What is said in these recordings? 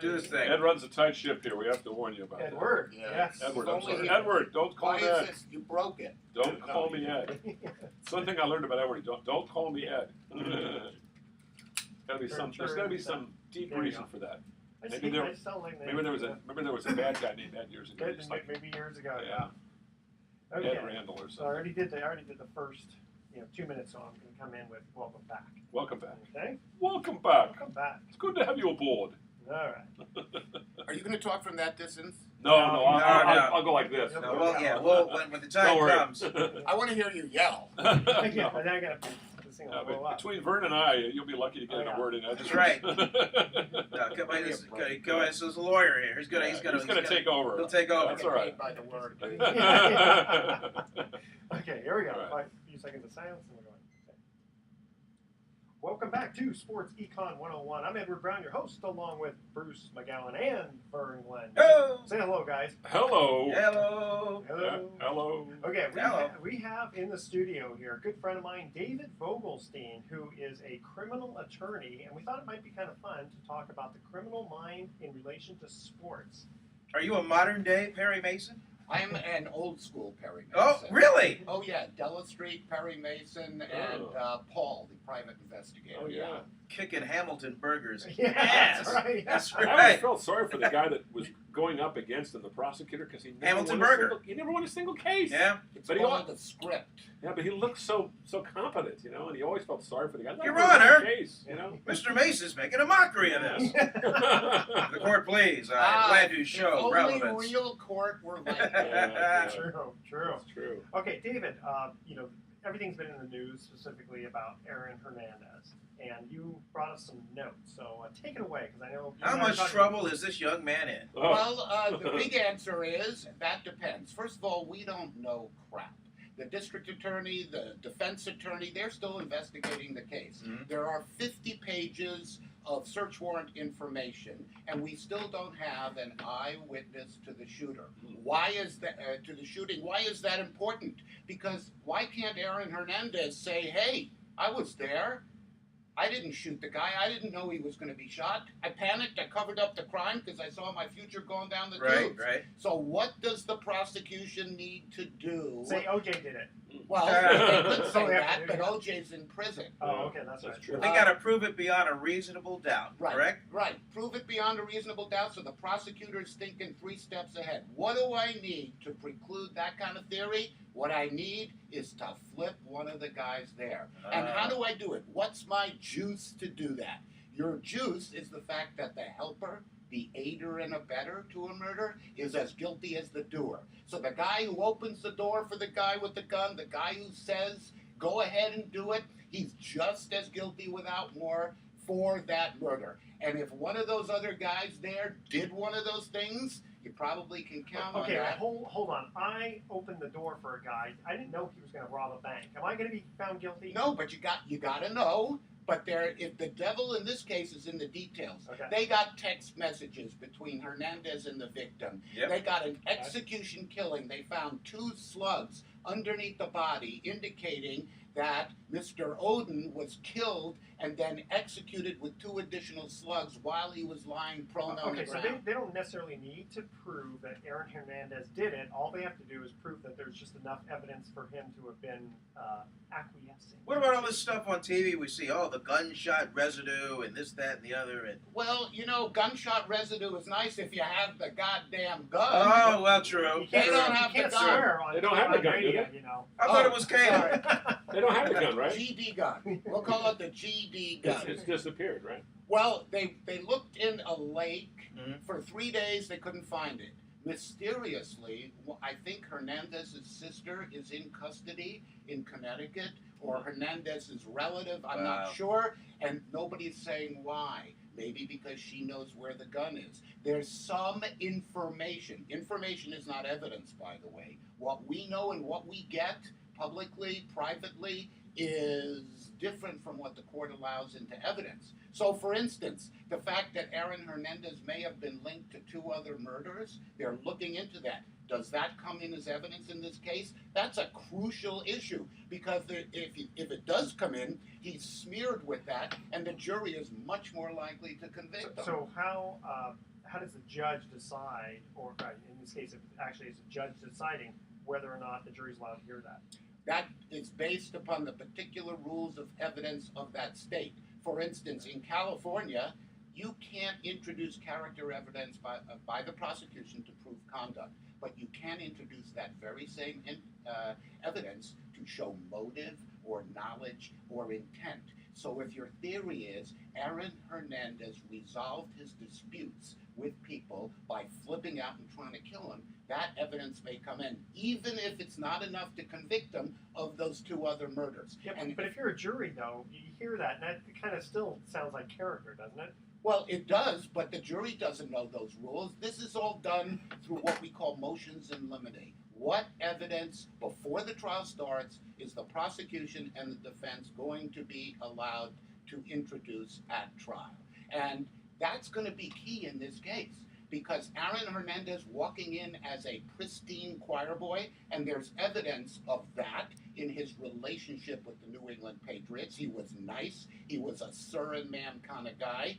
do this thing. Ed runs a tight ship here. We have to warn you about that. Edward. Yeah. Yes. Edward, If I'm only sorry. he- Edward, don't call Why me is Ed. this? You broke it. Don't call me Ed. It's one thing I learned about Edward. Don't call me Ed. There's gotta be some deep There you reason go. for that. I Maybe see, there- I sound like Maybe there was a bad guy named Ed years ago. It's like, maybe years ago. yeah, Okay. Ed Randall or So I already something. did the first 2 minutes, so I'm going to come in with welcome back. Welcome back. Okay. Welcome back. Welcome back. It's good to have you aboard. All right. Are you going to talk from that distance? No, No, I'll go like this. No, Well, yeah. Well, when the time Don't worry. comes. I want to hear you yell. Yeah, No. and then I got to sing a Yeah, little but up. between Vern and I, you'll be lucky to get Oh, in yeah. a word in. That's right. No, come on, this is a lawyer here. He's gonna take over. He'll take over. That's all right. Paid by the word. Okay, here we go. All right. A few seconds of silence and we're going. Okay. Welcome back to Sports Econ 101. I'm Edward Brown, your host, along with Bruce McGowan and Vern Glenn. Hello. Say hello, guys. Hello. Hello. Hello. Yeah, hello. Okay, Hello. we have in the studio here a good friend of mine, David Vogelstein, who is a criminal attorney, and we thought it might be kind of fun to talk about the criminal mind in relation to sports. Are you a modern day Perry Mason? I'm an old school Perry Mason. Oh, really? Oh, yeah. Della Street, Perry Mason, and Paul, the private investigator. Oh, yeah. Kicking Hamilton burgers. Yeah, Yes. that's right. That's I always right. felt sorry for the guy that was going up against him, the prosecutor, because he never Hamilton won Burger. he never won a single case. Yeah. It's But he part al- of the script. Yeah, but he looked so competent, and he always felt sorry for the guy. Your Never won a Honor. case, Mr. Mason's making a mockery of this. The court, please. I'm glad to show if relevance. only real court were like that. Yeah. True. That's true. Okay, David, everything's been in the news specifically about Aaron Hernandez, and you brought us some notes. So take it away, because I know. How much trouble is this young man in? Oh. Well, the big answer is that depends. First of all, we don't know crap. The district attorney, the defense attorney, they're still investigating the case. Mhm. There are 50 pages of search warrant information, and we still don't have an eyewitness to the shooter. Why is that to the shooting? Why is that important? Because why can't Aaron Hernandez say, "Hey, I was there. I didn't shoot the guy. I didn't know he was going to be shot. I panicked. I covered up the crime because I saw my future going down the tubes." Right. So what does the prosecution need to do? Say OJ did it. Well, they could say So they have that, to but do that. OJ's in prison. Oh, okay, that's right. true. They got to prove it beyond a reasonable doubt, Right. correct? Right. Prove it beyond a reasonable doubt, so the prosecutor's thinking 3 steps ahead. What do I need to preclude that kind of theory? What I need is to flip one of the guys there. And how do I do it? What's my juice to do that? Your juice is the fact that the helper, the aider and abettor to a murder, is as guilty as the doer. So the guy who opens the door for the guy with the gun, the guy who says, "Go ahead and do it," he's just as guilty without more for that murder. And if one of those other guys there did one of those things, you probably can count on Okay, that. hold on. I opened the door for a guy. I didn't know he was going to rob a bank. Am I going to be found guilty? No, but you got to know. But if the devil in this case is in the details. Okay. They got text messages between Hernandez and the victim. Yep. They got an execution killing. They found 2 slugs underneath the body, indicating that Mr. Oden was killed and then executed with 2 additional slugs while he was lying prone on the Okay, so ground. they don't necessarily need to prove that Aaron Hernandez did it. All they have to do is prove that there's just enough evidence for him to have been acquiescing. What about all this stuff on TV? We see, the gunshot residue and this, that, and the other. And Well, gunshot residue is nice if you have the goddamn gun. oh, well, true. You can't, They don't you have can't the gun. swear on, They don't have the on gun, do radio, they? you know. I thought it was Kane. sorry. They don't have the gun, right? GD gun. We'll call it the GD gun. It's disappeared, right? Well, they looked in a lake Mhm. for 3 days. They couldn't find it. Mysteriously, I think Hernandez's sister is in custody in Connecticut, or Hernandez's relative. I'm Wow. not sure, and nobody's saying why. Maybe because she knows where the gun is. There's some information. Information is not evidence, by the way. What we know and what we get publicly, privately, is different from what the court allows into evidence. So, for instance, the fact that Aaron Hernandez may have been linked to 2 other murders, they're looking into that. Does that come in as evidence in this case? That's a crucial issue, because if it does come in, he's smeared with that, and the jury is much more likely to convict him. So how how does the judge decide, or in this case, it actually is a judge deciding whether or not the jury's allowed to hear that? That is based upon the particular rules of evidence of that state. For instance, in California, you can't introduce character evidence by the prosecution to prove conduct, but you can introduce that very same evidence to show motive or knowledge or intent. So if your theory is Aaron Hernandez resolved his disputes with people by flipping out and trying to kill him, that evidence may come in, even if it's not enough to convict him of those 2 other murders. Yeah, And but if you're a jury, though, you hear that, and that kind of still sounds like character, doesn't it? well, it does, but the jury doesn't know those rules. This is all done through what we call motions in limine. What evidence before the trial starts is the prosecution and the defense going to be allowed to introduce at trial? And that's going to be key in this case, because Aaron Hernandez walking in as a pristine choir boy, and there's evidence of that in his relationship with the New England Patriots. He was nice. He was a sir and ma'am kind of guy.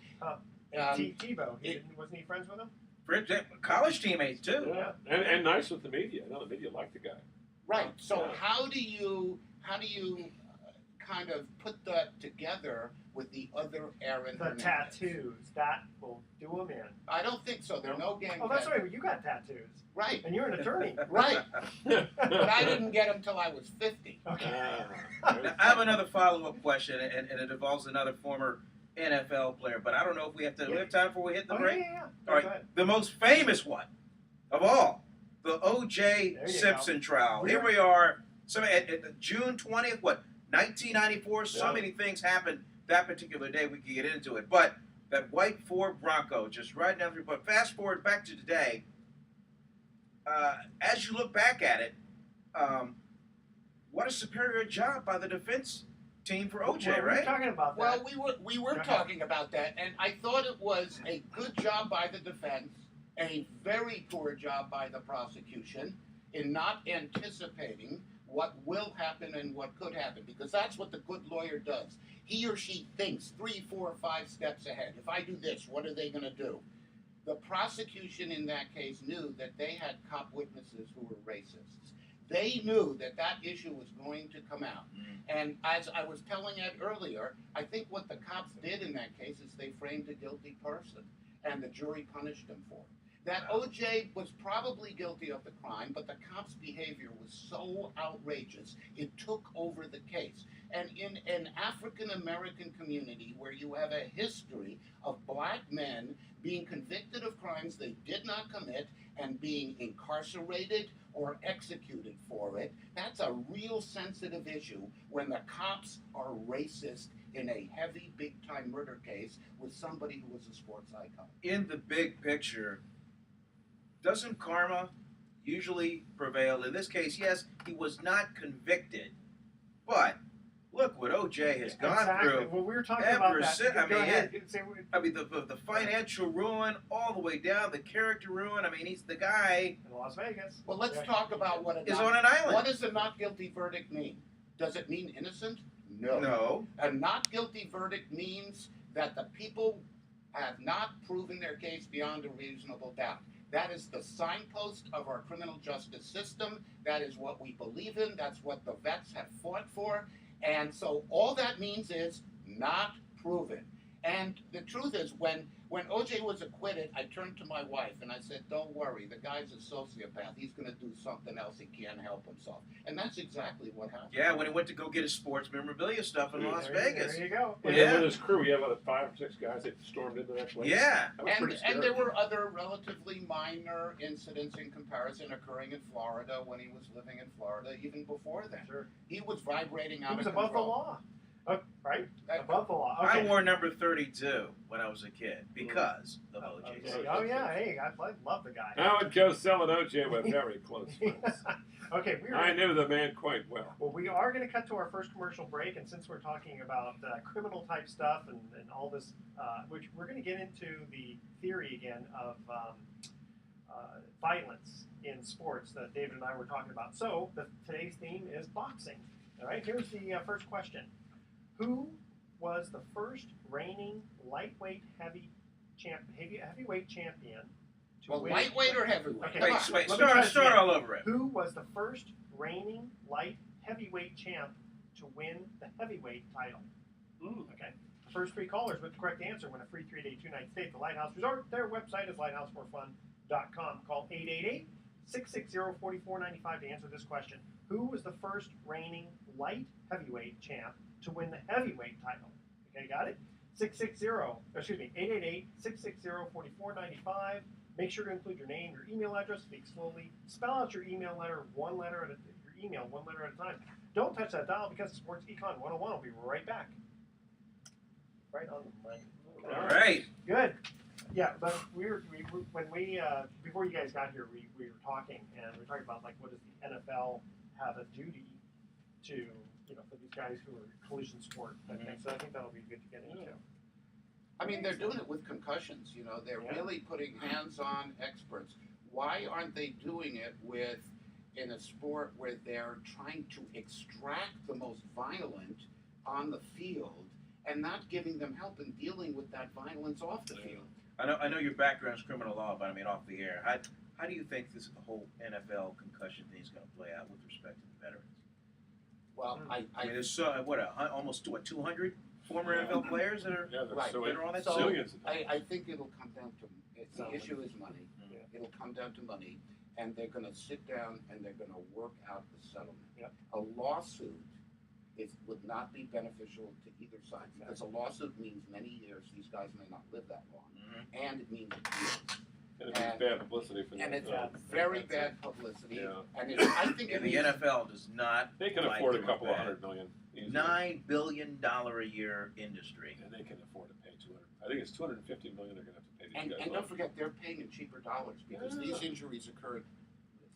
Tebow, wasn't he friends with him? College teammates too. Yeah, and nice with the media. I know the media liked the guy. Right. So Yeah. how do you kind of put that together with the other Aaron The Hernandez? tattoos, that will do him in. I don't think so. There are no gang. Oh, that's right. You got tattoos, Right. and you're an attorney. Right. But I didn't get them till I was 50. Okay. Now, I have another follow-up question, and it involves another former NFL player, but I don't know if we have to. We have time before we hit the Oh, break. yeah. All Go right, ahead. the most famous one of all, the O.J. There you Simpson trial. We're- Here we are. So at June 20th, 1994. So Yeah. many things happened that particular day. We could get into it, but that white Ford Bronco just riding down through. But fast forward back to today. As you look back at it, what a superior job by the defense team for O.J. Well, right? We're talking about that. Well, we were Go ahead. talking about that, and I thought it was a good job by the defense, a very poor job by the prosecution in not anticipating what will happen and what could happen, because that's what the good lawyer does. He or she thinks 3, 4, 5 steps ahead. If I do this, what are they going to do? The prosecution in that case knew that they had cop witnesses who were racists. They knew that that issue was going to come out. And as I was telling Ed earlier, I think what the cops did in that case is they framed a guilty person, and the jury punished him for it. That O.J. was probably guilty of the crime, but the cops' behavior was so outrageous, it took over the case. And in an African-American community where you have a history of black men being convicted of crimes they did not commit and being incarcerated or executed for it, that's a real sensitive issue when the cops are racist in a heavy, big-time murder case with somebody who was a sports icon. In the big picture, doesn't karma usually prevail? In this case, yes, he was not convicted, but look what O.J. has gone Exactly. through. Well, we were talking ever about that. since- I Go mean, ahead. The financial ruin all the way down, the character ruin. I mean, he's the guy In Las Vegas. Well, let's Yeah. talk about what is on an island. what does a not guilty verdict mean? Does it mean innocent? No. No. A not guilty verdict means that the people have not proven their case beyond a reasonable doubt. That is the signpost of our criminal justice system. That is what we believe in. That's what the vets have fought for. And so all that means is not proven. And the truth is, when O.J. was acquitted, I turned to my wife and I said, don't worry, the guy's a sociopath. He's going to do something else. He can't help himself. And that's exactly what happened. Yeah, when he went to go get his sports memorabilia stuff in Las Vegas. There you go. And Yeah. then with his crew, he had about 5 or 6 guys that stormed into that place. Yeah. That was pretty scary. And there were other relatively minor incidents in comparison occurring in Florida when he was living in Florida, even before then. Sure. He was vibrating out He was of above the control. law. Right? That- Above the law. I Okay. wore number 32 when I was a kid because of O.J. Okay. Simpson. Oh, yeah. Hey, I love the guy. I would go selling OJ with very close friends. Okay, I knew the man quite well. Well, we are going to cut to our first commercial break, and since we're talking about criminal type stuff and all this, which we're going to get into the theory again of violence in sports that David and I were talking about. So today's theme is boxing. All right, here's the first question: who was the first reigning lightweight heavyweight champion to Well, win. lightweight or heavyweight? Okay. Come Wait, on. wait, Let me try this start again. all over it. Who was the first reigning light heavyweight champ to win the heavyweight title? Okay. The first 3 callers with the correct answer win a free 3-day 2-night stay at the Lighthouse Resort. Their website is lighthouseforfun.com. Call 888-660-4495 to answer this question. Who was the first reigning light heavyweight champ to win the heavyweight title? Okay, got it? 888-660-4495. Make sure to include your name, your email address, speak slowly. Spell out your email letter one letter at a time. Don't touch that dial because Sports Econ 101 will be right back. Right on the money. All right. Good. Yeah, but before you guys got here, we were talking, and we were talking about, like, what does the NFL have a duty to, for these guys who are collision sport. So I think that'll be good to get into. I mean, they're doing it with concussions. They're really putting hands-on experts. Why aren't they doing it in a sport where they're trying to extract the most violent on the field and not giving them help in dealing with that violence off the field? I know your background's criminal law, but I mean off the air. How do you think this whole NFL concussion thing is going to play out with respect to the veterans? Well, I mean, there's almost 200 former NFL players that are Right. that are on that So, team? I think it'll come down to the issue is money. Yeah. It'll come down to money, and they're going to sit down and they're going to work out the settlement. Yep. A lawsuit would not be beneficial to either side because a lawsuit means many years. These guys may not live that long, and it means appeals. And it means bad publicity for them. And it's very bad publicity. Yeah. And I think And it the means, NFL does not. They can like afford a them couple bad. $100 million. easily. $9 billion a year industry. And they can afford to pay 200. I think it's 250 million they're going to have to pay these and guys. don't off. forget they're paying in cheaper dollars because these injuries occurred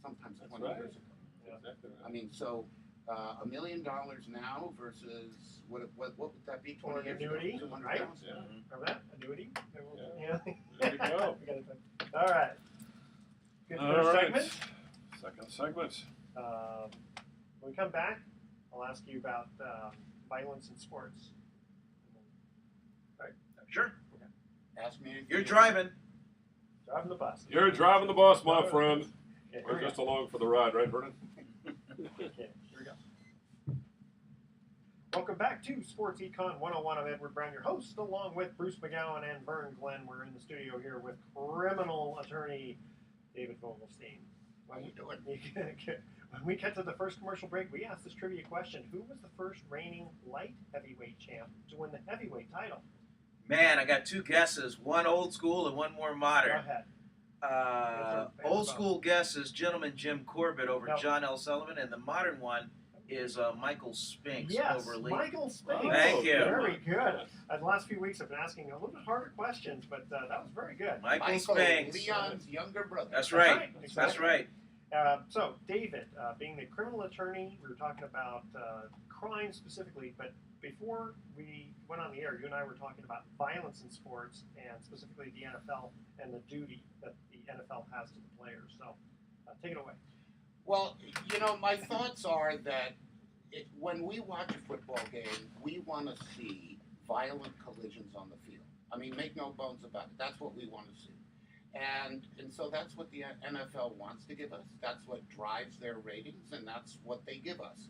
sometimes That's 20 right. years ago. Exactly right. I mean, so $1 million now versus what would that be? 20 years annuity, ago? right? 200,000. Yeah. Remember that? Annuity? Yeah. There you go. We got it done. All right. Good All first right. segment. Second segment. When we come back, I'll ask you about violence in sports. Sure. Ask me. anything You're you driving. Driving the bus. You're driving the bus, my friend. Okay, here We're we go. just along for the ride, right, Vernon? Okay, here we go. Welcome back to Sports Econ 101. I'm Edward Brown, your host, along with Bruce McGowan and Vern Glenn. We're in the studio here with criminal attorney David Vogelstein. How you doing? When we get to the first commercial break, we asked this trivia question. Who was the first reigning light heavyweight champ to win the heavyweight title? Man, I got 2 guesses. One old school and one more Go modern. ahead. Old school guess is gentleman Jim Corbett over No. John L. Sullivan, and the modern one is Michael Spinks Yes, over Lee. Michael Spinks. Thank you. Very good. The last few weeks I've been asking a little bit harder questions, but that was very good. Michael Spinks. Leon's younger brother. That's right. Exactly. That's right. So, David, being the criminal attorney, we were talking about crime specifically, but before we went on the air, you and I were talking about violence in sports and specifically the NFL and the duty that the NFL has to the players. So, take it away. Well, my thoughts are that when we watch a football game, we want to see violent collisions on the field. I mean, make no bones about it. That's what we want to see. And so that's what the NFL wants to give us. That's what drives their ratings, and that's what they give us.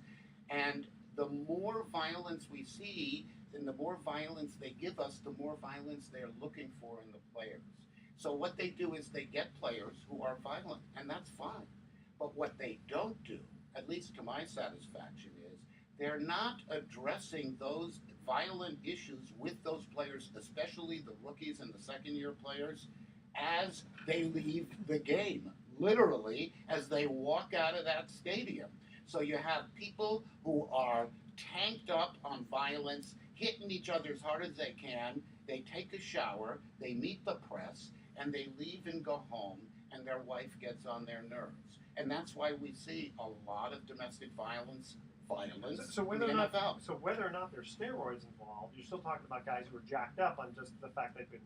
And the more violence we see, and the more violence they give us, the more violence they're looking for in the players. So what they do is they get players who are violent, and that's fine. But what they don't do, at least to my satisfaction, is they're not addressing those violent issues with those players, especially the rookies and the second-year players, as they leave the game, literally, as they walk out of that stadium. So you have people who are tanked up on violence, hitting each other as hard as they can. They take a shower, they meet the press, and they leave and go home, and their wife gets on their nerves. And that's why we see a lot of domestic violence So in whether the or not, NFL. so whether or not there's steroids involved, you're still talking about guys who are jacked up on just the fact they've been,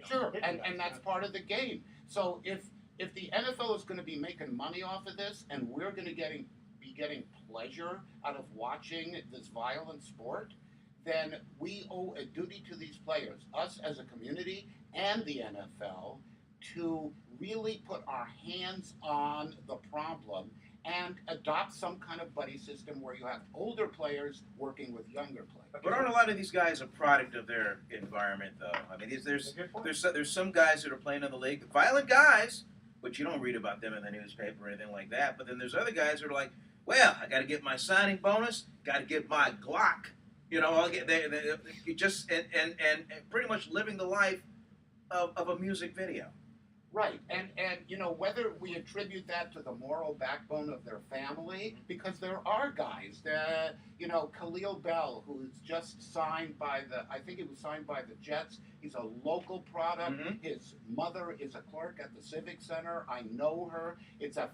Sure, hitting and guys. that's part of the game. So if the NFL is going to be making money off of this, and we're going to be getting pleasure out of watching this violent sport, then we owe a duty to these players, us as a community and the NFL to really put our hands on the problem and adopt some kind of buddy system where you have older players working with younger players. But aren't a lot of these guys a product of their environment, though? I mean, there's some guys that are playing in the league, violent guys, but you don't read about them in the newspaper or anything like that. But then there's other guys that are like, well, I got to get my signing bonus, got to get my Glock. You know, I'll get they just and pretty much living the life of a music video. Right, and you know, whether we attribute that to the moral backbone of their family, because there are guys that, you know, Khalil Bell, who's just signed by I think he was signed by the Jets. He's a local product. Mm-hmm. His mother is a clerk at the Civic Center. I know her. It's a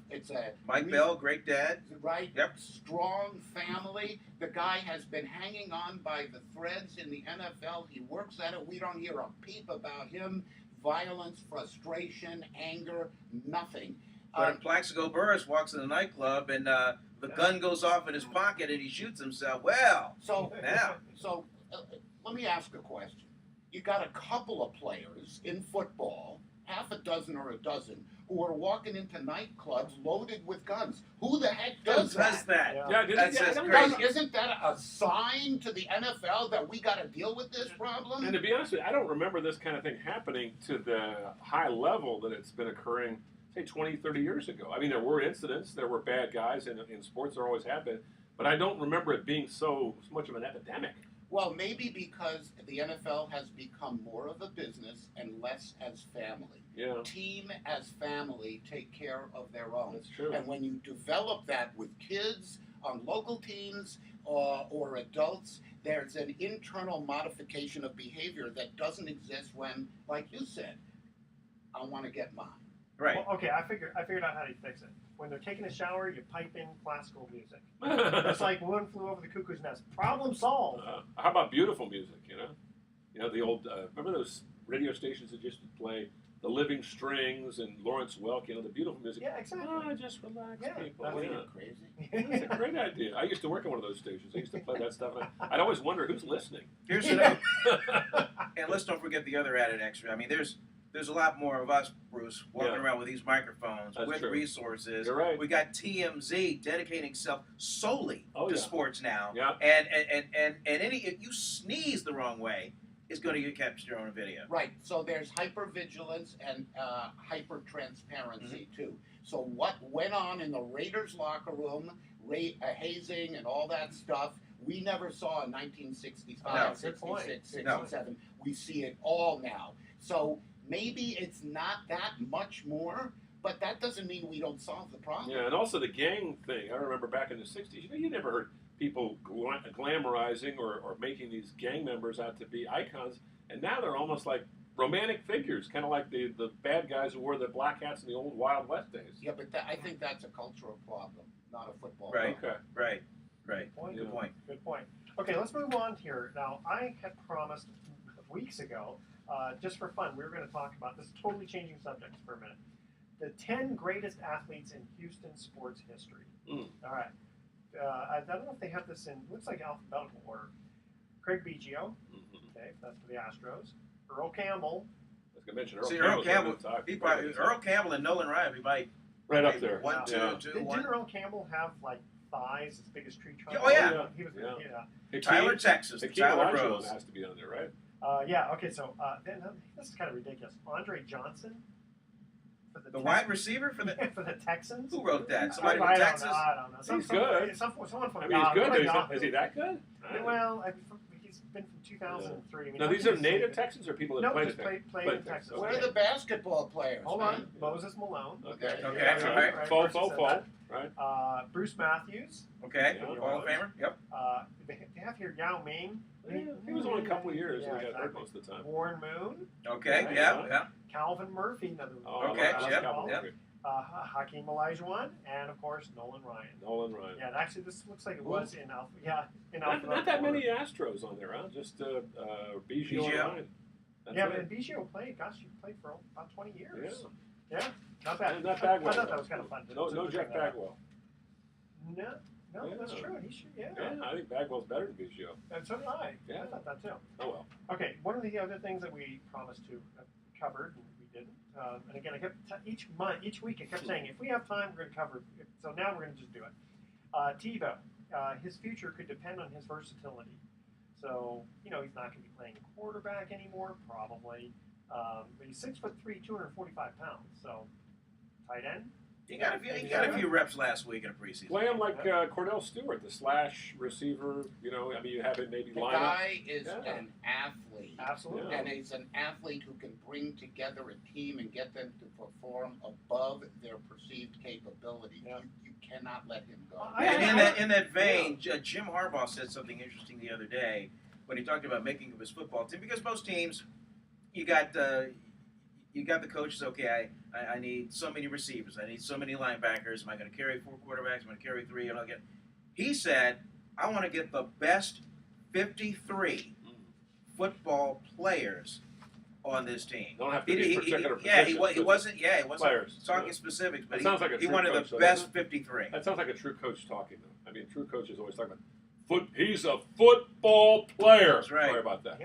Mike Bell, great dad. Right? Yep. Strong family. The guy has been hanging on by the threads in the NFL. He works at it. We don't hear a peep about him. Violence, frustration, anger, nothing. But if Plaxico Burress walks in a nightclub and the gun goes off in his pocket and he shoots himself, well, so now. Let me ask a question. You got a couple of players in football, half a dozen or a dozen, who are walking into nightclubs loaded with guns. Who the heck does that? That's crazy. Isn't that a sign to the NFL that we got to deal with this problem? And to be honest with you, I don't remember this kind of thing happening to the high level that it's been occurring, say, 20, 30 years ago. I mean, there were incidents, there were bad guys in sports, there always have been, but I don't remember it being so much of an epidemic. Well, maybe because the NFL has become more of a business and less as family. Yeah. Team as family take care of their own. That's true. And when you develop that with kids on local teams or adults, there's an internal modification of behavior that doesn't exist when, like you said, I want to get mine. Right. Well, okay, I figured out how to fix it. When they're taking a shower, you pipe in classical music. It's like One Flew Over the Cuckoo's Nest. Problem solved. How about beautiful music? You know the old. Remember those radio stations that used to play The Living Strings and Lawrence Welk? You know the beautiful music. Yeah, exactly. Just relax, Yeah, people. that's Yeah. Crazy. That's a great idea. I used to work at one of those stations. I used to play that stuff. I'd always wonder who's listening. Here's another. And let's don't forget the other added extra. I mean, there's a lot more of us, Bruce, walking around with these microphones, That's with true. resources. You're right. We got TMZ dedicating itself solely to sports now. Yeah. And any if you sneeze the wrong way, it's going to get captured on video. Right. So there's hypervigilance and hyper-transparency, too. So what went on in the Raiders locker room, hazing and all that stuff, we never saw in 1965, No. 66, No. 67. We see it all now. So maybe it's not that much more, but that doesn't mean we don't solve the problem. Yeah, and also the gang thing. I remember back in the 60s, you never heard people glamorizing or making these gang members out to be icons, and now they're almost like romantic figures, kind of like the bad guys who wore the black hats in the old Wild West days. Yeah, but I think that's a cultural problem, not a football Right. problem. Okay. Right. Good point. Good point. Okay, let's move on here. Now, I had promised weeks ago, just for fun, we were going to talk about this, totally changing subjects for a minute. The 10 greatest athletes in Houston sports history. Mm. All right. I don't know if they have this in, looks like alphabetical order. Craig Biggio, okay, that's for the Astros. Earl Campbell. I was going to mention See, Earl Earl Campbell, Campbell. Earl Campbell and Nolan Ryan, we might Right up there. One, Yeah. two, Didn't one. Earl Campbell have like thighs as big as tree trunks? Oh, yeah. He was, Hey, Tyler, Texas, the Hakeem Tyler Olajuwon Rose. has to be on there, right? Yeah, okay, so then, this is kind of ridiculous. Andre Johnson for The wide receiver for the for the Texans. who wrote that? Somebody I from don't Texas. know. I don't know. He's good. Someone from I mean, he's good, but Yahoo. is he that good? Well, he's been from 2003. I mean, Now, these are native Texans or people that No, played just there? played in Texas. Okay. Where are the basketball players? Hold man? on, Moses Malone. Okay. Okay, all right. Faux, first you faux, said faux. that. Right. Bruce Matthews. Okay, Yeah. Hall of Famer. Yep. They have here Yao Ming. Yeah, he was only a couple of years. Yeah, and he got hurt exactly. most of the time. Warren Moon. Okay, Right. yeah. Calvin Murphy, another Oh, Okay, I like yep, Calvin yep. Murphy. Hakeem Olajuwon, and of course Nolan Ryan. Nolan Ryan. Yeah, and actually this looks like it was in alpha. Yeah, in Not alphabetical that order. many Astros on there, huh? Just Biggio and Biggio. Ryan. That's Yeah, it. but Biggio played. Gosh, you played for about 20 years. Yeah. Yeah, not bad. And not Bagwell. I thought that was kind of fun. No Jeff bring that up. Bagwell. No, Yeah. that's true. He should. Yeah. Yeah, I think Bagwell's better than Biggio. And so did I. Yeah. I thought that too. Oh well. Okay, one of the other things that we promised to covered, and we didn't. And again, I kept each week, I kept saying, if we have time, we're going to cover it. So now we're going to just do it. Tebow, his future could depend on his versatility. So, he's not going to be playing quarterback anymore, probably. But he's 6'3", 245 pounds. So, tight end. He got a few reps last week in a preseason. Play him like Cordell Stewart, the slash receiver. You have him maybe The line up. guy is an athlete. Absolutely. And he's an athlete who can bring together a team and get them to perform above their perceived capability. Yeah. You cannot let him go. And in that vein, Jim Harbaugh said something interesting the other day when he talked about making of his football team. Because most teams, you got the coaches. Okay, I need so many receivers. I need so many linebackers. Am I going to carry 4 quarterbacks? Am I going to carry 3? And I'll get. He said, I want to get the best 53 football players on this team. Don't have to be particular positions. He wasn't players, talking specifics, but sounds like a he true wanted coach, the though, best doesn't 53. That sounds like a true coach talking, though. I mean, true coaches always talk about he's a football player. That's right. Sorry about that.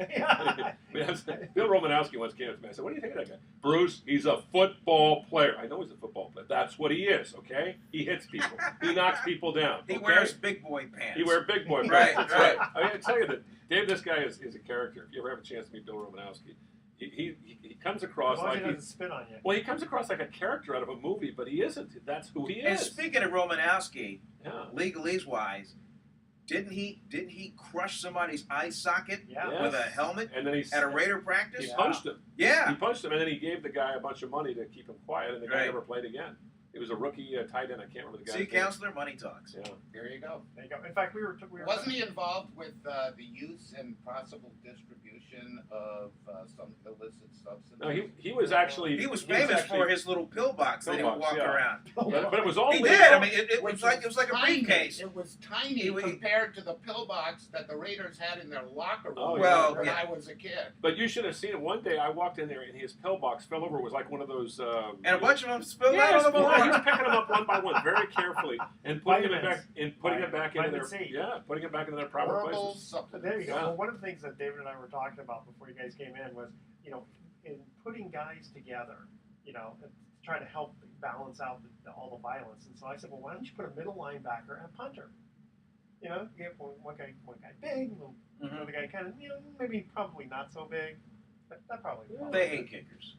Yeah. Bill Romanowski once came up to me. I said, what do you think of that guy? Bruce, he's a football player. I know he's a football player. That's what he is, okay? He hits people. He knocks people down. He okay? wears big boy pants. He wears big boy pants. Right, That's right. I got to tell you that Dave, this guy is a character. If you ever have a chance to meet Bill Romanowski, he comes across As long as like he doesn't spit on you. well, he comes across like a character out of a movie, but he isn't. That's who he And is. speaking of Romanowski, Yeah. legalese-wise, didn't he crush somebody's eye socket Yeah. with a helmet And then at a Raider practice? he punched him. Yeah. He punched him, and then he gave the guy a bunch of money to keep him quiet, and the guy Right. never played again. He was a rookie tight end. I can't remember the guy's See, name. counselor, money talks. Yeah. There you go. There you go. In fact, we were Wasn't he involved with the use and possible distribution of some illicit substances? No, he was actually He was famous for his little pill box that he would Pill box, walk yeah. around. But it was all He legal. did. I mean, it Which was like a tiny. briefcase. It was tiny He- compared to the pillbox that the Raiders had in their locker room Oh, Well, when yeah. I was a kid. But you should have seen it. One day I walked in there, and his pillbox fell over. It was like one of those. And a bunch of them spilled Yeah, out on the spilled out. He was floor. picking them up one by one, very carefully, and putting it back, Vitamins. into Vitamin their C. putting it back into their proper Horrible places. supplements. There you go. Yeah. Well, one of the things that David and I were talking about before you guys came in was, in putting guys together, trying to help balance out all the violence. And so I said, well, why don't you put a middle linebacker and a punter? You get one guy big, another guy kind of, maybe probably not so big, but that probably. They hate kickers.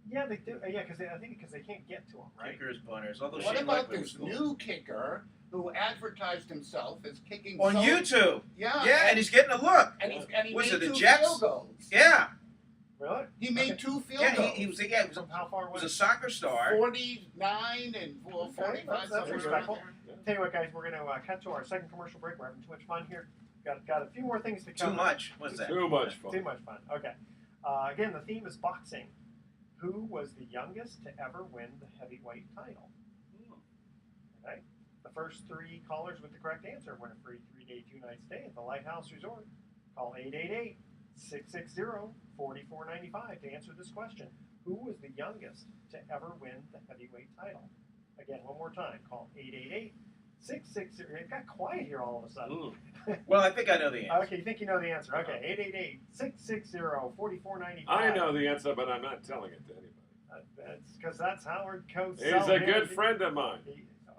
Yeah, they do. Yeah, because they can't get to them, right? Kickers, punters. Although What Shane about Lightfoot this was cool. new kicker who advertised himself as kicking On so- YouTube. Yeah, Yeah, and he's getting a look. and he Was made it the 2 Jets? field goals. Yeah. Really? He made Okay. 2 field Yeah, goals. he was From how far was away? a soccer star. 49 and 45. That's somewhere respectful. around there. Tell you what, guys, we're going to cut to our second commercial break. We're having too much fun here. Got a few more things to cover. Too much. What's that? Too much fun. Too much fun. Okay. Again, the theme is boxing. Who was the youngest to ever win the heavyweight title? Okay. The first 3 callers with the correct answer win a free 3-day, 2-night stay at the Lighthouse Resort. Call 888-660-4495 to answer this question. Who was the youngest to ever win the heavyweight title? Again, one more time. Call 888-660. It got quiet here all of a sudden. Well, I think I know the answer. Okay, you think you know the answer. Okay, 888-660-4495. I know the answer, but I'm not telling it to anybody. That's because that's Howard Coates. He's a good friend of mine.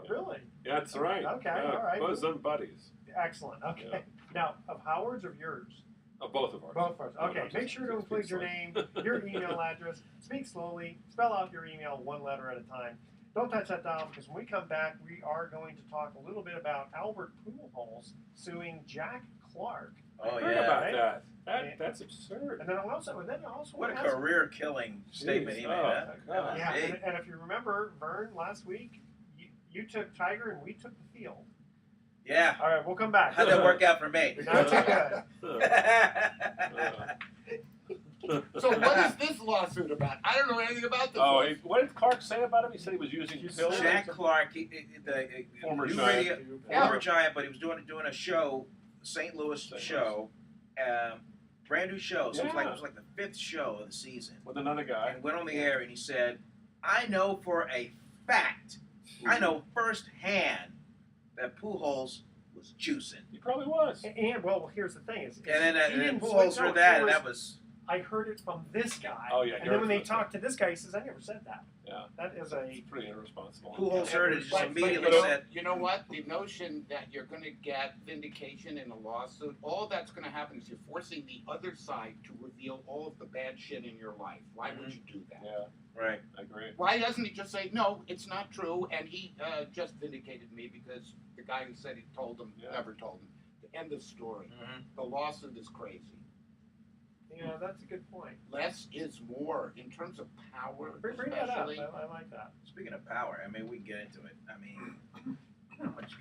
Really? That's right. Okay, all right. Bosom buddies. Excellent. Okay. Yeah. Now, of Howard's or yours? Both of ours. Both of us. Okay. No, Make sure to include your name, your email address. Speak slowly. Spell out your email 1 letter at a time. Don't touch that dial because when we come back, we are going to talk a little bit about Albert Pujols suing Jack Clark. Oh, Heard yeah. about Right? that. That's absurd. And then also, What a has- career-killing statement he made. Oh, Huh? God. Yeah, Hey. and if you remember, Vern, last week, you took Tiger and we took the field. Yeah. All right, we'll come back. How'd that work out for me? Not too good. So what is this lawsuit about? I don't know anything about this. Oh, what did Clark say about him? He said he was using pills. Jack Clark, the Former new Giant. radio, Yeah. former Giant, but he was doing a show, St. Louis show, brand new show. So it was like the 5th show of the season. With another guy. And went on the air and he said, "I know for a fact, I know firsthand that Pujols was juicing." He probably was. And well, here's the thing: is And then he didn't Pujols switch- heard that, and it that was I heard it from this guy. Oh, yeah, And he then heard when it they from talk to this guy, he says, I never said that. Yeah. That is It's pretty irresponsible. Pujols heard it, just But immediately you know, said, you know what? The notion that you're going to get vindication in a lawsuit, all that's going to happen is you're forcing the other side to reveal all of the bad shit in your life. Why would you do that? Yeah, right. I agree. Why doesn't he just say, no, it's not true, and he just vindicated me because the guy who said he told him never told him. The end of story. Mhm. The lawsuit is crazy. Yeah, that's a good point. Less is more in terms of power, Bring that up. especially. I like that. Speaking of power, I mean, we can get into it. I mean,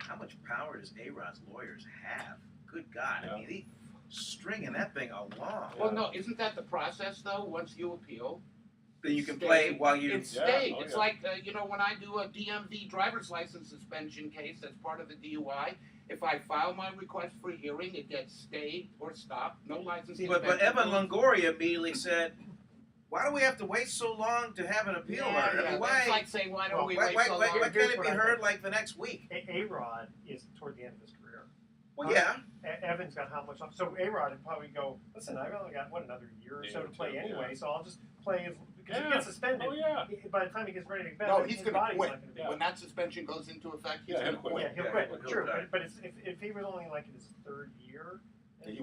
how much power does A-Rod's lawyers have? Good God. I mean, he stringing that thing along. Well, no, isn't that the process, though? Once you appeal, Then you can play while you... it's Yeah, stayed. oh, It's yeah. like, when I do a DMV driver's license suspension case as part of the DUI, if I file my request for hearing, it gets stayed or stopped. No license But suspension. Evan Longoria immediately said, why do we have to wait so long to have an appeal heard? I mean, That's why, like saying, why don't we why, wait why, so why, long? why can't it be heard like the next week? A-Rod is toward the end of his career. Well, yeah. Evan's got how much? So A-Rod would probably go, listen, I've only got, another year or so to play anyway, so I'll just play because he gets suspended. Oh, yeah. By the time he gets ready to bet, No, he's his going to body's quit. not going to be. When that suspension goes into effect, he's Yeah, going to he'll quit. Yeah, he'll Yeah, quit. he'll True, quit. but if he was only like in his third year,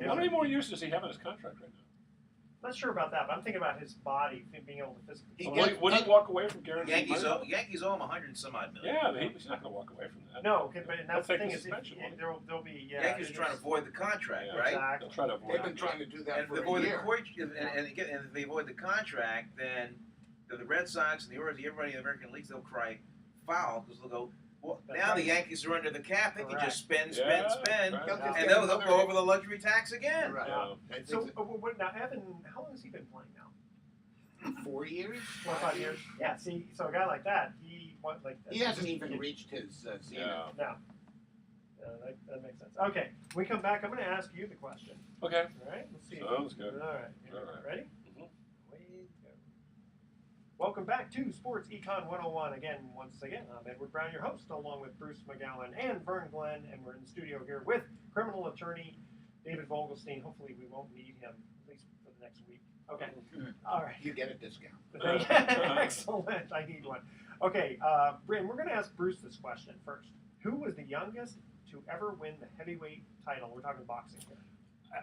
How many more years does he have in his contract right now? not sure about that, but I'm thinking about his body being able to physically. He Well, gets- would he walk away from guaranteed Yankees money? Yankees owe him 100 and some odd million. Yeah, he's not going to walk away from that. No, okay, but that's the They'll take thing the is, suspension, won't they? there'll be Yankees are trying to avoid the contract, Yeah. right? Exactly. They'll try to avoid They've been it. trying to do that And if for they a avoid the year. court, and if they avoid the contract, then the Red Sox and the Orioles, everybody in the American leagues, they'll cry foul because they'll go, well, That's now the right. Yankees are under the cap. They can Correct. just spend, Yeah, spend, right. They'll just and get they'll another- go over the luxury tax again. Right. Yeah. It's So now Evan, how long has he been playing now? 4 years? 4 or 5 years. Yeah. See, so a guy like that, he He hasn't even reached his zenith. Yeah. No. That makes sense. Okay, when we come back, I'm going to ask you the question. Okay. All right, let's see. Sounds good. All right, All right. ready? Mhm. Away we go. Welcome back to Sports Econ 101. Once again, I'm Edward Brown, your host, along with Bruce McGowan and Vern Glenn, and we're in the studio here with criminal attorney David Vogelstein. Hopefully, we won't need him at least for the next week. Okay. All right. You get a discount. Excellent. I need one. Okay, Bryn, we're going to ask Bruce this question first. Who was the youngest to ever win the heavyweight title? We're talking boxing here.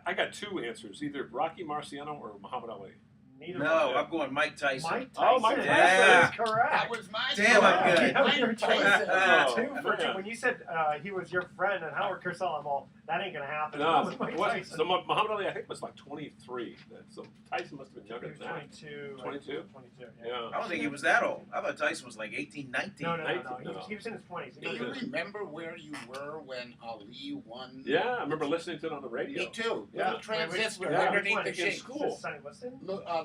I got two answers, either Rocky Marciano or Muhammad Ali. Neither No, one. I'm going Mike Tyson. Mike Tyson. Oh, Mike Tyson. That is correct. That was my Damn, I'm choice. good. Yeah, you're Mike Tyson. Tyson. Two for two. man. When you said he was your friend and Howard Cosell, I'm all, that ain't going to happen. That No, was Mike it wasn't. Tyson. So Muhammad Ali, I think, was like 23. So Tyson must have been He younger was than that. 22. 22? 22, Yeah. I don't think he was that old. I thought Tyson was like 18, 19. No. No. He was in his 20s. Do you remember where you were when Ali won? Yeah, I remember listening to it on the radio. Me too. Yeah. Little transistor Yeah. underneath the Which sheet. school. Sunny Liston?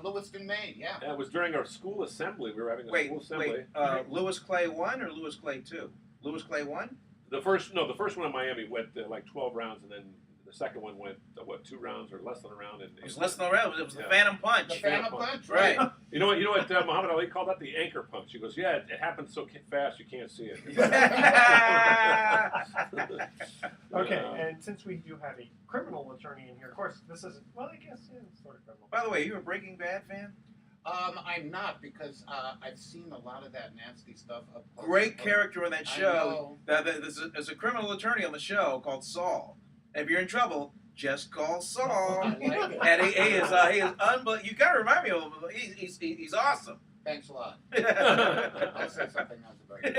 Lewiston, Maine, yeah. Yeah, it was during our school assembly. We were having a Wait, school assembly. Lewis Clay 1 or Lewis Clay 2? Lewis Clay 1? The first one in Miami went like 12 rounds, and then the second one went 2 rounds or less than a round. It was less than a round. It was the Yeah. Phantom Punch. The Phantom Punch, Right. right? You know what? Muhammad Ali called that the anchor punch. He goes, "Yeah, it happens so fast you can't see it." Okay, Yeah. and since we do have a criminal attorney in here, of course, this isn't, well, I guess it's sort of criminal. By the way, you a Breaking Bad fan? I'm not because I've seen a lot of that nasty stuff. Up close Great and personal. character on that I show. know. There's a criminal attorney on the show called Saul. If you're in trouble, just call Saul. I like it. And he is unbelievable. You gotta remind me of him. He's awesome. Thanks a lot. I'll yeah, say something else about it.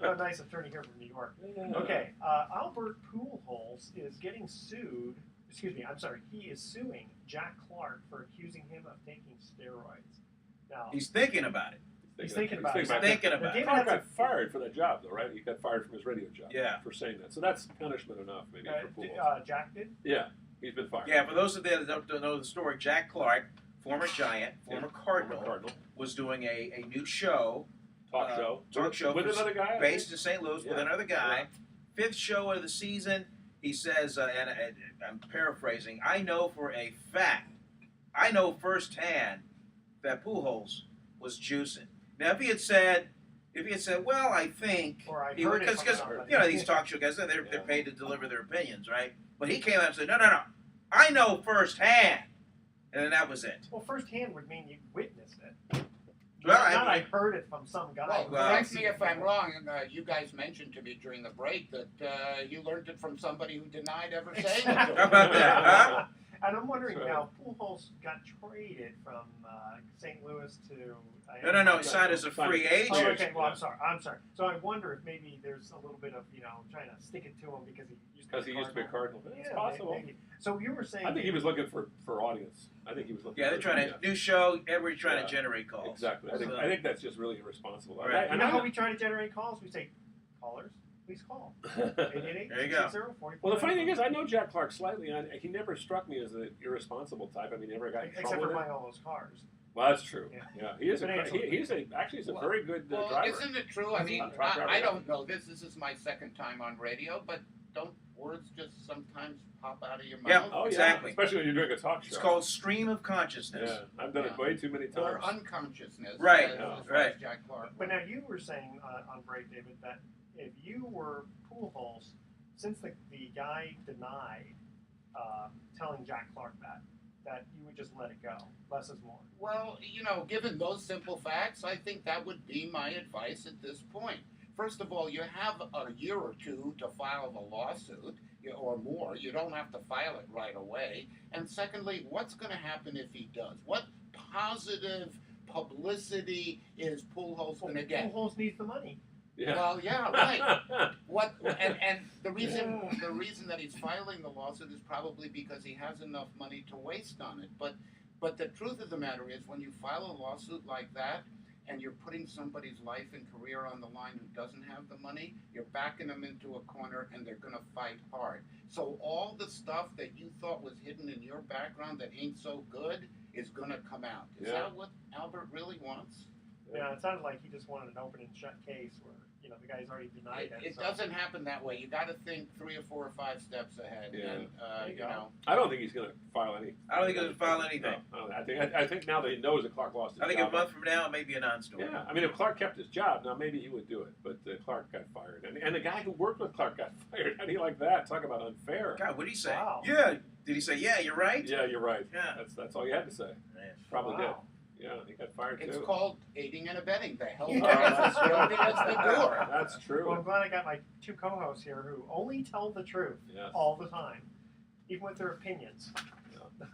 A nice attorney here from New York. Okay, Albert Pujols is getting sued. Excuse me, I'm sorry. He is suing Jack Clark for accusing him of taking steroids. Now, he's thinking about it. He's thinking about it. He's thinking now, about David it. Clark has got fired for that job, though, right? He got fired from his radio job. Yeah. For saying that. So that's punishment enough, maybe, for Pujols. Jack did. Yeah, he's been fired. Yeah, for those of you that don't know the story, Jack Clark, former Giant, former Cardinal, was doing a new show, Talk show. talk show with another guy. I think? based in St. Louis with Yeah. another guy. Fifth show of the season. He says, and I'm paraphrasing, I know for a fact, I know firsthand that Pujols was juicing. Now, if he had said, well, I think, Or I he heard it because from somebody. you know these talk show guys, they're Yeah. paid to deliver their opinions, right? But he came out and said, no, I know firsthand. and then that was it. Well, firsthand would mean you witnessed it. Well, Not I I heard it from some guy. Well, who correct thinks me he if did I'm it. wrong. And you guys mentioned to me during the break that you learned it from somebody who denied ever saying it. How about that, huh? And I'm wondering That's right. now, Pujols got traded from St. Louis to. No. He signed as a free agent. Oh, okay. Well, I'm sorry. So I wonder if maybe there's a little bit of trying to stick it to him because he used to be a Cardinal. It's Yeah, possible. maybe. So you were saying. I think he was looking for audience. I think he was looking. Yeah, they're trying to new show. Everybody's trying Yeah. to generate calls. Exactly. I think that's just really irresponsible. Right. You know how we try to generate calls? We say, callers, please call. 888 There you go. 660 Well, the funny thing is, I know Jack Clark slightly. He never struck me as an irresponsible type. I mean, he never got in Except trouble for with it. buying all those cars. Well, that's true. Yeah. Yeah, he is. Financially. He's a Well, very good Well, driver. isn't it true? I He's mean, not a truck driver, I yeah. don't know this. This is my second time on radio, but don't words just sometimes pop out of your mouth? Yeah. Oh, yeah. Exactly. Especially when you're doing a talk show. It's called stream of consciousness. Yeah, I've done it Yeah. way too many Or times. unconsciousness. Right, as far right. as Jack Clark. But now you were saying on break, David, that if you were Pujols, since the guy denied telling Jack Clark that you would just let it go. Less is more. Well, given those simple facts, I think that would be my advice at this point. First of all, you have a year or two to file the lawsuit, or more. You don't have to file it right away. And secondly, what's going to happen if he does? What positive publicity is Pujols going to get? Pujols needs the money. Yeah. Well, yeah, right. And the reason that he's filing the lawsuit is probably because he has enough money to waste on it. But the truth of the matter is, when you file a lawsuit like that, and you're putting somebody's life and career on the line who doesn't have the money, you're backing them into a corner, and they're going to fight hard. So all the stuff that you thought was hidden in your background that ain't so good is going to come out. Is Yeah. that what Albert really wants? Yeah, it sounded like he just wanted an open and shut case where the guy's already denied it. It so. doesn't happen that way. You got to think 3 or 4 or 5 steps ahead. Yeah. And, There you go. I don't think he's going to file any. I don't think he'll file anything. No, I think now that he knows that Clark lost his I think job. a month from now, it may be a non-story. Yeah, I mean, if Clark kept his job, now maybe he would do it. But Clark got fired, and the guy who worked with Clark got fired. How do you like that? Talk about unfair. God, what did he say? Wow. Yeah. Did he say, yeah, you're right? Yeah, you're right. Yeah. That's all you had to say. Man. Probably did. Wow. Yeah, he got fired It's too. called aiding and abetting. The hell Yeah. is the door. That's true. Well, I'm glad I got my two co-hosts here who only tell the truth Yes. all the time, even with their opinions.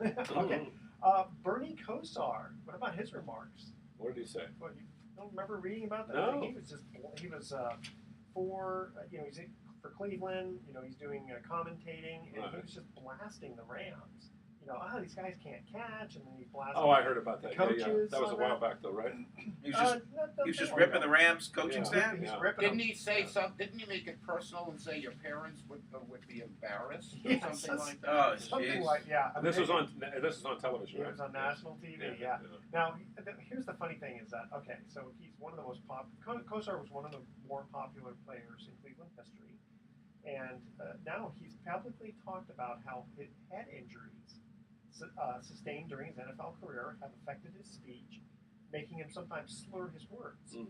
Okay. Mm. Bernie Kosar, what about his remarks? What did he say? What, you don't remember reading about that? No. He was for he's for Cleveland. He's doing commentating, and he Right. was just blasting the Rams. These guys can't catch, and then he blasted. Oh, I heard about that. Yeah, yeah. Coaches That was a on while that? back, though, right? He was just ripping the Rams coaching Yeah. staff. He's Yeah. ripping Didn't them. he say something? Didn't he make it personal and say your parents would be embarrassed or Yes, something like that? Oh, Something jeez. like yeah. And this was on television, It right? was on national TV. Yeah. Now, here's the funny thing is that, okay, so he's one of the most Kosar was one of the more popular players in Cleveland history. And now he's publicly talked about how his head injuries sustained during his NFL career have affected his speech, making him sometimes slur his words. Mm.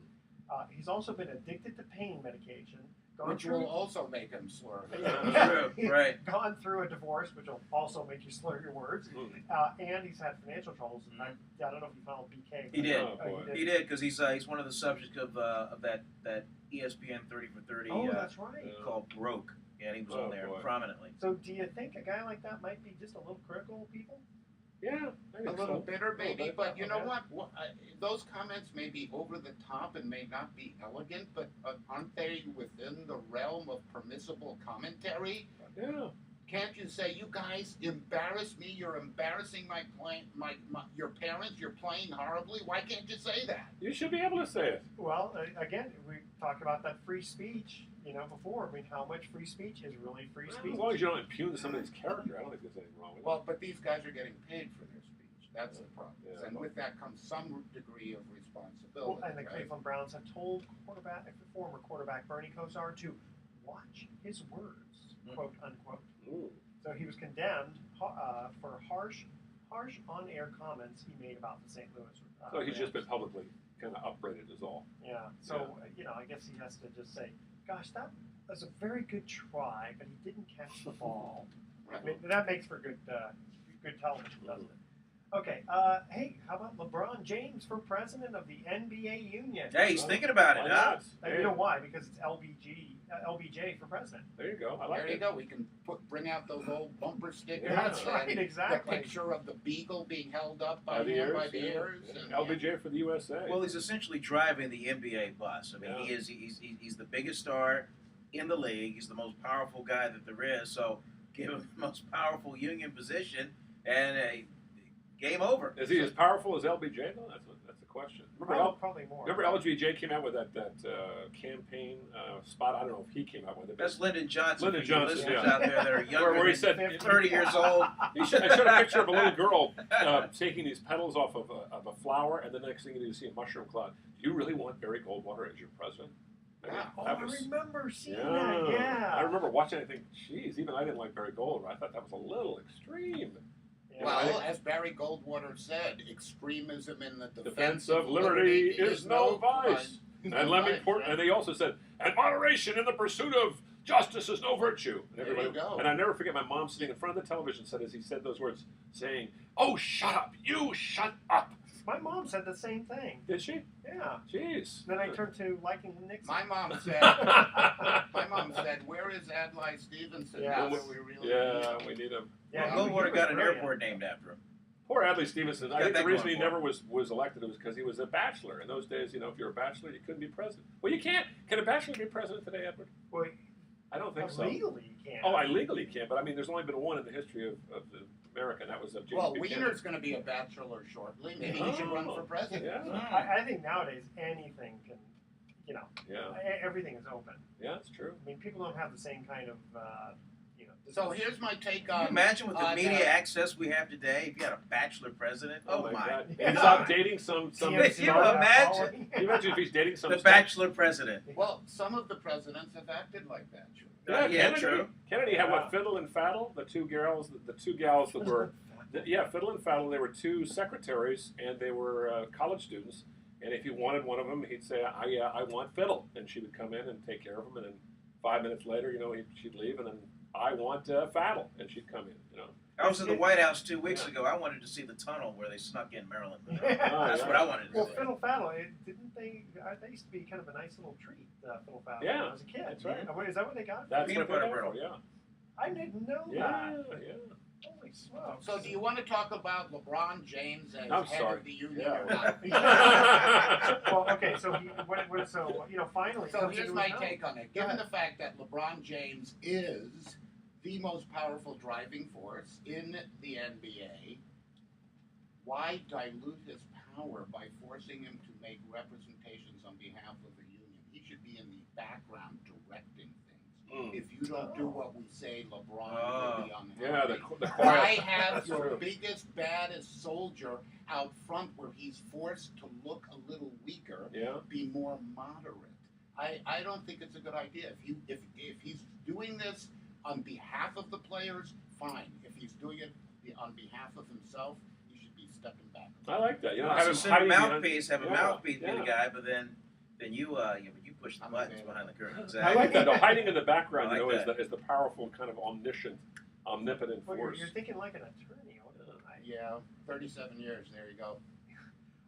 He's also been addicted to pain medication. Which will also make him slur. True, right. Gone through a divorce, which will also make you slur your words. Mm. And he's had financial troubles. In fact, I don't know if he filed BK. He did. Oh, boy. He did because he's one of the subjects of that ESPN 30 for 30 Oh, that's right. called Broke. Yeah, he was Oh, on there boy. prominently. So do you think a guy like that might be just a little critical of people? Yeah, I A think little so. bitter, maybe, bit, but you know okay. what? Those comments may be over the top and may not be elegant, but aren't they within the realm of permissible commentary? Yeah. Can't you say, you guys embarrass me? You're embarrassing my your parents. You're playing horribly. Why can't you say that? You should be able to say it. Well, again, we talked about that free speech, before. I mean, how much free speech is really free speech? As long as you don't impugn somebody's character, I don't think there's anything wrong with it. Well, but these guys are getting paid for their speech. That's the problem. Yeah. And with that comes some degree of responsibility. Well, and the right? Cleveland Browns have told former quarterback Bernie Kosar to watch his words, quote unquote. Ooh. So he was condemned for harsh on-air comments he made about the St. Louis. So he's just been Rams. publicly kind of upbraided is all. Yeah. So I guess he has to just say, "Gosh, that was a very good try, but he didn't catch the ball." I mean, that makes for good television, doesn't it? Okay. Hey, how about LeBron James for president of the NBA Union? Hey, he's thinking about it, Why huh? not? You know why? Because it's LBJ for president. There you go. I like There you it. go. We can bring out those old bumper stickers. Yeah, That's right, and exactly. The picture of the beagle being held up By by the him ears. by the Yeah. ears. Yeah. and- LBJ for the USA. Well, he's essentially driving the NBA bus. I mean, Yeah. he's the biggest star in the league. He's the most powerful guy that there is. So give him the most powerful union position, and game over. Is he as powerful as LBJ though? That's the question. Probably more. Remember LBJ came out with that campaign spot. I don't know if he came out with it. That's Lyndon Johnson. Lyndon for you Johnson, listeners yeah. out there that are younger Where he than said 30 years old. I showed a picture of a little girl taking these petals off of a flower, and the next thing you see a mushroom cloud. Do you really want Barry Goldwater as your president? Yeah. I remember seeing that. Yeah. I remember watching it and thinking, geez, even I didn't like Barry Goldwater. I thought that was a little extreme. Yeah. Well, as Barry Goldwater said, extremism in the Defense of liberty is no vice. And let me and they also said, and moderation in the pursuit of justice is no virtue. And There you go. And I never forget my mom sitting in front of the television said as he said those words, saying, "Oh, shut up! You shut up!" My mom said the same thing. Did she? Yeah. Jeez. Then I turned to liking Nixon. My mom said, "Where is Adlai Stevenson? Yes. Now that we really Yeah, need we need him. Yeah, Well, he Goldwater was got an brilliant. airport named after him. Poor Adlai Stevenson. I Got think the that reason going he for never was elected was because he was a bachelor. In those days, if you're a bachelor, you couldn't be president. Well, you can't. Can a bachelor be president today, Edward? Well, I don't think so. legally you can't. Oh, I legally can, but I mean, there's only been one in the history of America, and that was James Well, Buchanan. Wiener's going to be a bachelor shortly. Maybe he should run for president. Yeah, I think nowadays anything can, everything is open. yeah, it's true. I mean, people don't have the same kind of, So here's my take Can you on. imagine with the on, media access we have today, if you had a bachelor president? Oh, my. God. Yeah. He's out dating some Can you star. imagine? Can you imagine if he's dating some The star? bachelor president. Well, some of the presidents have acted like that. Yeah, Yeah, Kennedy. true. Kennedy had Yeah. what? Fiddle and Faddle, the two gals that were. Yeah, Fiddle and Faddle. They were two secretaries, and they were college students. And if you wanted one of them, he'd say, "I want Fiddle," and she would come in and take care of him. And then 5 minutes later, she'd leave, and then I want Faddle, and she'd come in. I was in the White House 2 weeks ago. I wanted to see the tunnel where they snuck in Marilyn Monroe. That's what I wanted to Well, see. Fiddle Faddle, didn't they? They used to be kind of a nice little treat. Fiddle Faddle. Yeah, when I was a kid. that's right. Is that what they got? That's Peanut what butter they're brittle. for, I didn't know yeah, that. yeah. Holy smokes! So do you want to talk about LeBron James as I'm head sorry. of the union Yeah. or not? Well, okay. So finally. So comes here's into my his own. take on it. Given the fact that LeBron James is the most powerful driving force in the NBA, why dilute his power by forcing him to make representations on behalf of the union? He should be in the background directing things. If you don't do what we say, LeBron will be unhappy. Yeah, the Why quiet. have That's your true. biggest, baddest soldier out front where he's forced to look a little weaker, Yeah. be more moderate? I don't think it's a good idea. If he's doing this on behalf of the players, fine. If he's doing it on behalf of himself, he should be stepping back. I like that. So have him send a hiding behind- mouthpiece, have a Yeah, mouthpiece be yeah. the guy, but then you push the I'm buttons available. behind the curtain. I Exactly. like that. No, hiding in the background, I like is the powerful kind of omniscient, omnipotent Well, force. you're thinking like an attorney. Yeah, 37 years. There you go.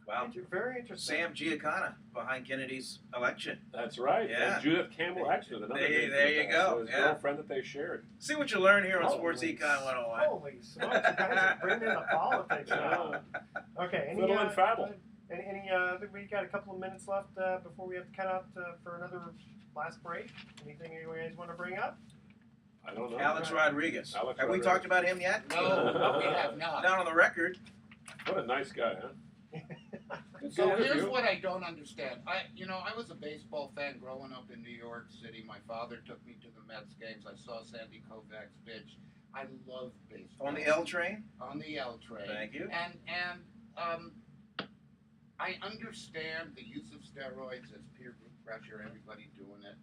Wow. Very interesting. Sam Giancana behind Kennedy's election. That's right. Yeah. And Judith Campbell Exner, another There you- name for there the you guy. go, So his yeah. girlfriend that they shared. See what you learn here on Holy Sports Econ 101. Holy smokes! You guys are bringing in the politics now. Okay. Any, Fiddle and Faddle. we got a couple of minutes left before we have to cut out for another last break. Anything you guys want to bring up? I don't know. Alex Rodriguez. Alex Have we Rodriguez. talked about him yet? No, we have not. Not on the record. What a nice guy, huh? So Good here's interview. what I don't understand. I was a baseball fan growing up in New York City. My father took me to the Mets games. I saw Sandy Koufax pitch. I love baseball. On the L train? On the L train. Thank you. And I understand the use of steroids as peer group pressure. Everybody doing it.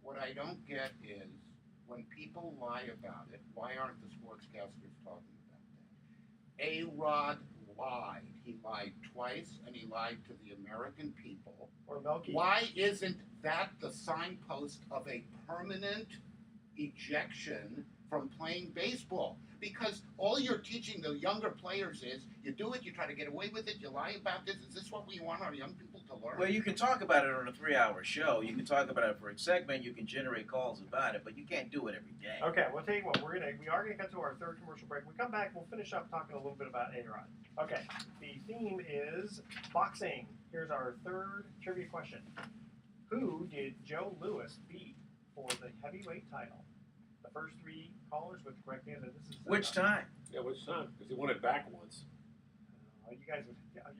What I don't get is when people lie about it. Why aren't the sportscasters talking about that? A-Rod lied. He lied twice, and he lied to the American people. Or Melky? Why isn't that the signpost of a permanent ejection from playing baseball. Because all you're teaching the younger players is, you do it, you try to get away with it, you lie about this. Is this what we want our young people to learn? Well, you can talk about it on a 3-hour show. You can talk about it for a segment. You can generate calls about it, but you can't do it every day. Okay, we'll tell you what. We are gonna cut to our third commercial break. When we come back, we'll finish up talking a little bit about A-Rod. Okay, the theme is boxing. Here's our third trivia question: who did Joe Louis beat for the heavyweight title? The first three callers with the correct answer. This is Which time? Yeah, which time? Because he won it back once. You guys, you're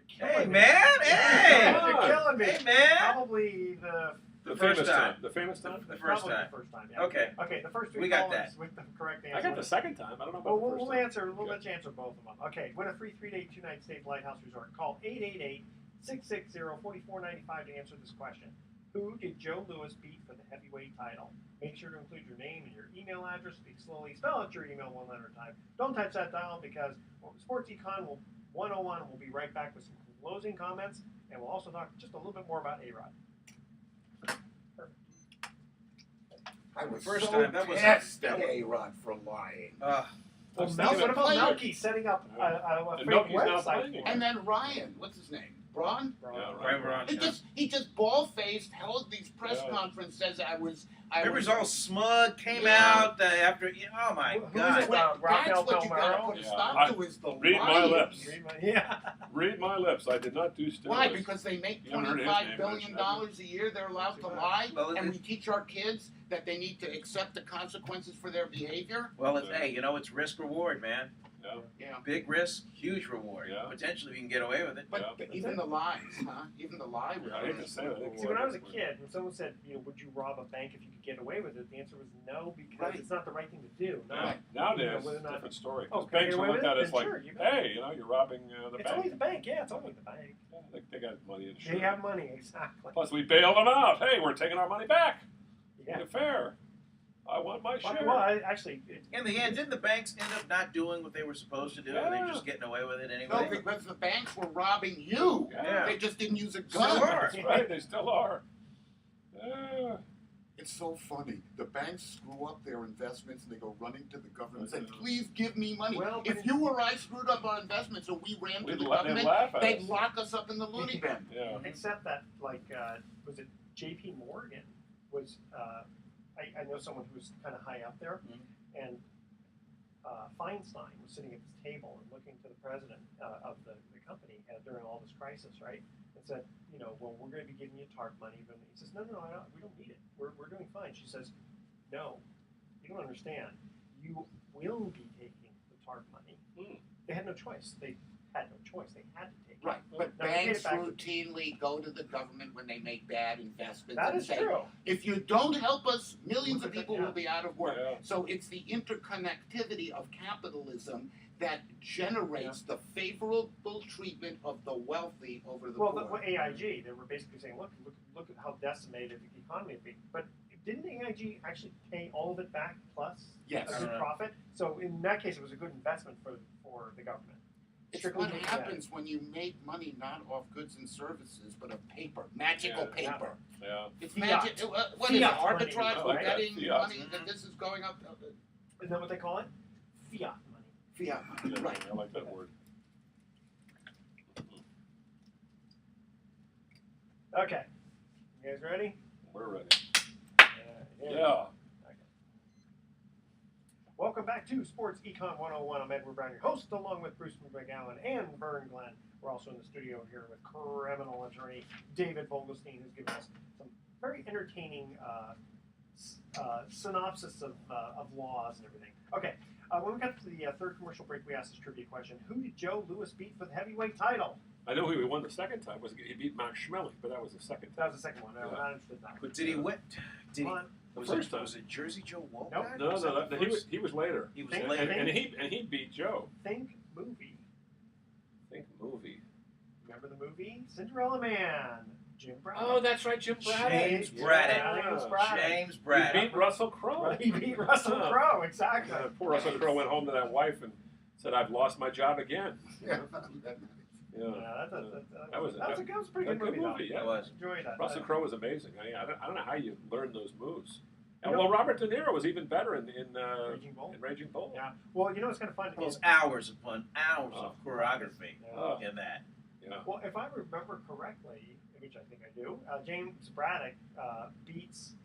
killing Hey, me. man! Hey! Come on. You're killing me. Hey, man! Probably The famous first time. The famous time? The first probably time. the first time. Yeah. Okay. Okay, the first three We got callers that. with the correct answer. I got the second time. I don't know Well, about the we'll first time. answer. We'll Okay. let you answer both of them. Okay, win a free 3-day, 2-night stay at Lighthouse Resort. Call 888-660-4495 to answer this question. Who did Joe Louis beat for the heavyweight title? Make sure to include your name and your email address. Speak slowly. Spell out your email one letter at a time. Don't touch that dial because Sports Econ 101 will be right back with some closing comments, and we'll also talk just a little bit more about A-Rod. I was First so time, that was- pissed at A-Rod for lying. Well, I'm Mel, thinking what of about playing. Melky setting up a And fake Melky's now website? playing for And it? then Ryan, what's his name? Braun? Yeah, Right, Ron. He just ball-faced held these press Yeah. conferences. I Remember, was he's all smug, came Yeah. out after, oh my Who is God. it? Well, Rafael that's what you gotta Palmeiro? put a Yeah. stop to is the Read my lying. lips. Yeah. Read my lips. I did not do steroids. Why? Because they make You haven't heard his $25 name billion mentioned, have a year. They're allowed to lie, Well, and we teach our kids that they need to accept the consequences for their behavior. Well, hey, it's risk reward, man. Yeah. Yeah. Big risk, huge reward. Yeah. Potentially, we can get away with it. But Yeah. even the lies, huh? Even the lie was. I hate to say that. See, when I was a kid, when someone said, would you rob a bank if you could get away with it? The answer was no, because Right. it's not the right thing to do. No. Yeah. Nowadays, You know, it's whether or a not- different story. Oh, Because can I banks get are away looked with at it? as Then like, sure, you bet. hey, you're robbing the It's bank. only the bank. Yeah, it's only the bank. Yeah, they got money They insured. have money, exactly. Plus, we bailed them out. Hey, we're taking our money back. Yeah. Fair. I want my share. Well, actually, In the end, didn't the banks end up not doing what they were supposed to do? And Yeah. they're just getting away with it No, anyway? because the banks were robbing you. Yeah. They just didn't use a Still gun. are. That's right. They still are. Yeah. It's so funny. The banks screw up their investments and they go running to the government and say, I know. please give me money. Well, but if you or I screwed up our investments or we ran to We'd the let them government, laugh at they'd us. lock us up in the loony bin. Yeah. except that, was it J.P. Morgan was, I know someone who was kind of high up there, Mhm. and Feinstein was sitting at this table and looking to the president of the company during all this crisis, right? And said, well, we're going to be giving you TARP money. But he says, no, we don't need it. We're doing fine. She says, no, you don't understand. You will be taking the TARP money. Hmm. They had no choice. They had no choice. They had to take it. Right, but Now, we get banks it back. routinely go to the government when they make bad investments That and is say, true. if you don't help us, millions Look of at people that, yeah. will be out of work. Yeah. So it's the interconnectivity of capitalism that generates the favorable treatment of the wealthy over the Well, poor. AIG, they were basically saying, look at how decimated the economy would be. But didn't AIG actually pay all of it back plus Yes. a good profit? So in that case, it was a good investment for the government. It's Strictly what doing happens when you make money not off goods and services, but of paper, magical Yeah. paper. Yeah. It's Fiat. magic. What is it? Fiat money. Arbitrage, I like that, betting fiat. money that this is going up. Isn't that what they call it? Fiat money. Fiat money, Yeah, right? I like that word. Okay. You guys ready? We're ready. Here we go. Yeah. Welcome back to Sports Econ 101. I'm Edward Brown, your host, along with Bruce McGowan and Vern Glenn. We're also in the studio here with criminal attorney David Vogelstein, who's given us some very entertaining synopsis of laws and everything. Okay, when we got to the third commercial break, we asked this trivia question: who did Joe Louis beat for the heavyweight title? I know who he won the second time. He beat Max Schmeling, but that was the second That time. was the second one. I'm Yeah. not interested in that. But did he win? Did he? Come on. The Was first it, time. was it Jersey Joe Wolf? Nope. guy? No, Was that no, the he first? was later. He was Think- later. And he beat Joe. Think movie. Think movie. Remember the movie Cinderella Man? Jim Brown. Oh, that's right, Jim Braddock. James Braddock. James Braddock. James He Braddock. beat Russell Crowe. He beat Russell Yeah. Crowe, exactly. Poor Russell Crowe went home to that wife and said, "I've lost my job again." Yeah. Yeah. Yeah, that was That was a pretty good movie. movie, Though. yeah. It was. Enjoyed that. Russell Crowe was amazing. I don't know how you learn those moves. And well, Robert De Niro was even better in Raging Bull. Raging Bull. Yeah. Well, you know what's kind of fun? Well, it's hours upon hours Oh. of choreography Oh. in that. Yeah. Well, if I remember correctly, which I think I do, James Braddock beats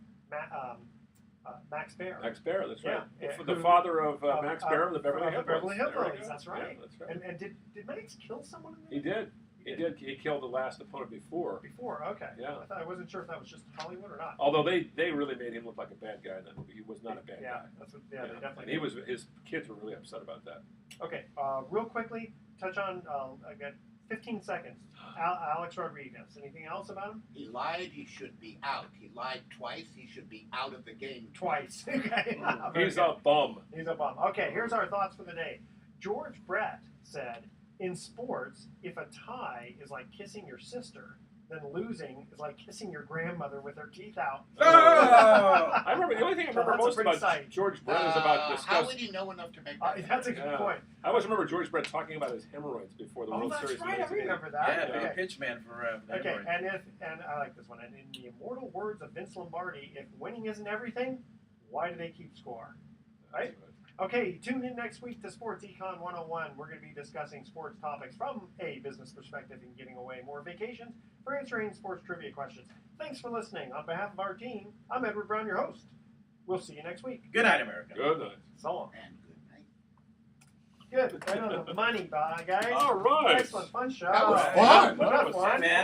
Max Baer. Max Baer, that's right. Yeah. The father of Max Baer of the Beverly Hills. Beverly Hills. There we go. That's right. Yeah, that's right. And did Max kill someone in He there? did. He did. He killed the last opponent before. Before, okay. Yeah. I wasn't sure if that was just Hollywood or not. Although they really made him look like a bad guy in that movie. He was not a bad Yeah, guy. that's what. Yeah, they definitely. And he was. His kids were really upset about that. Okay, real quickly, touch on. I got 15 seconds. Alex Rodriguez. Anything else about him? He lied, he should be out. He lied twice, he should be out of the game Twice. Okay. He's a bum. He's a bum. Okay, here's our thoughts for the day. George Brett said, in sports, if a tie is like kissing your sister, then losing is like kissing your grandmother with her teeth out. Oh! I remember the only thing I remember That's a most pretty about sight. George Brett is about How discussing. would he know enough to make that? That's a good Yeah. point. I always remember George Brett talking about his hemorrhoids before the Oh, World that's Series. right. I Amazing. remember Yeah, that. big Okay. pitch man for Okay, Edward. and I like this one. And in the immortal words of Vince Lombardi, if winning isn't everything, why do they keep score? Right? Okay, tune in next week to Sports Econ 101. We're going to be discussing sports topics from a business perspective and giving away more vacations for answering sports trivia questions. Thanks for listening. On behalf of our team, I'm Edward Brown, your host. We'll see you next week. Good night, America. Good night. So long. And good night. Good. Right on the money, bye, guys. All right. Excellent. Fun show. That was fun. That was fun. Man.